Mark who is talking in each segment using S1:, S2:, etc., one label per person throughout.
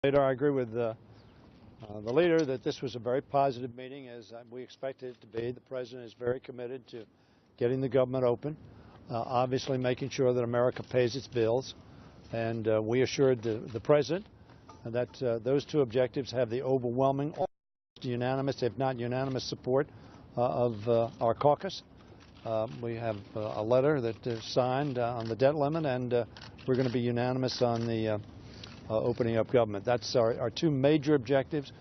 S1: Later, I agree with the leader that this was a very positive meeting, as we expected it to be. The President is very committed to getting the government open, obviously making sure that America pays its bills, and we assured the President that those two objectives have the overwhelming, unanimous, if not unanimous, support of our caucus. We have a letter that is signed on the debt limit, and we're going to be unanimous on the opening up government. That's our two major objectives.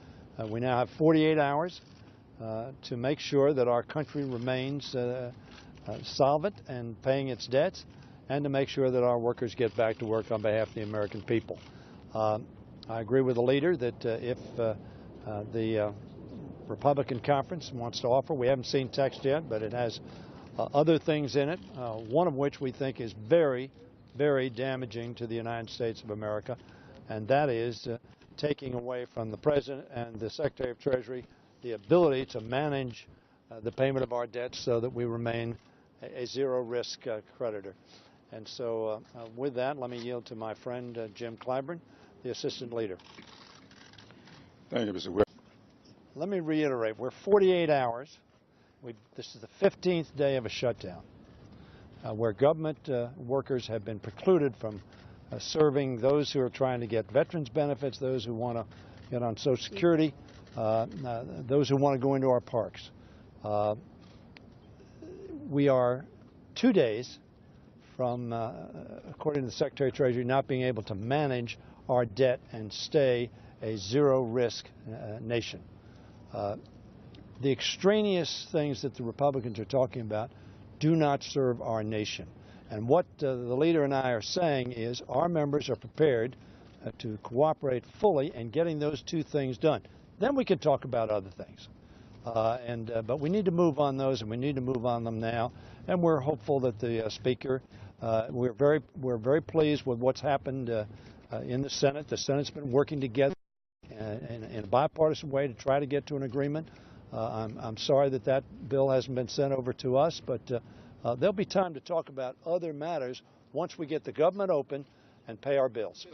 S1: We now have 48 hours to make sure that our country remains solvent and paying its debts, and to make sure that our workers get back to work on behalf of the American people. I agree with the leader that if the Republican conference wants to offer, we haven't seen text yet, but it has other things in it, one of which we think is very, very damaging to the United States of America, and that is taking away from the President and the Secretary of Treasury the ability to manage the payment of our debts so that we remain a zero-risk creditor. And so with that, let me yield to my friend Jim Clyburn, the Assistant Leader.
S2: Thank you, Mr. Whip.
S1: Let me reiterate, we're 48 hours. This is the 15th day of a shutdown where government workers have been precluded from serving those who are trying to get veterans benefits, those who want to get on Social Security, those who want to go into our parks. We are 2 days from, according to the Secretary of Treasury, not being able to manage our debt and stay a zero-risk nation. The extraneous things that the Republicans are talking about do not serve our nation. And what the leader and I are saying is our members are prepared to cooperate fully in getting those two things done. Then we can talk about other things. But we need to move on those, and we need to move on them now. And we're hopeful that the Speaker, we're very pleased with what's happened in the Senate. The Senate's been working together in a bipartisan way to try to get to an agreement. I'm sorry that that bill hasn't been sent over to us, but there'll be time to talk about other matters once we get the government open and pay our bills.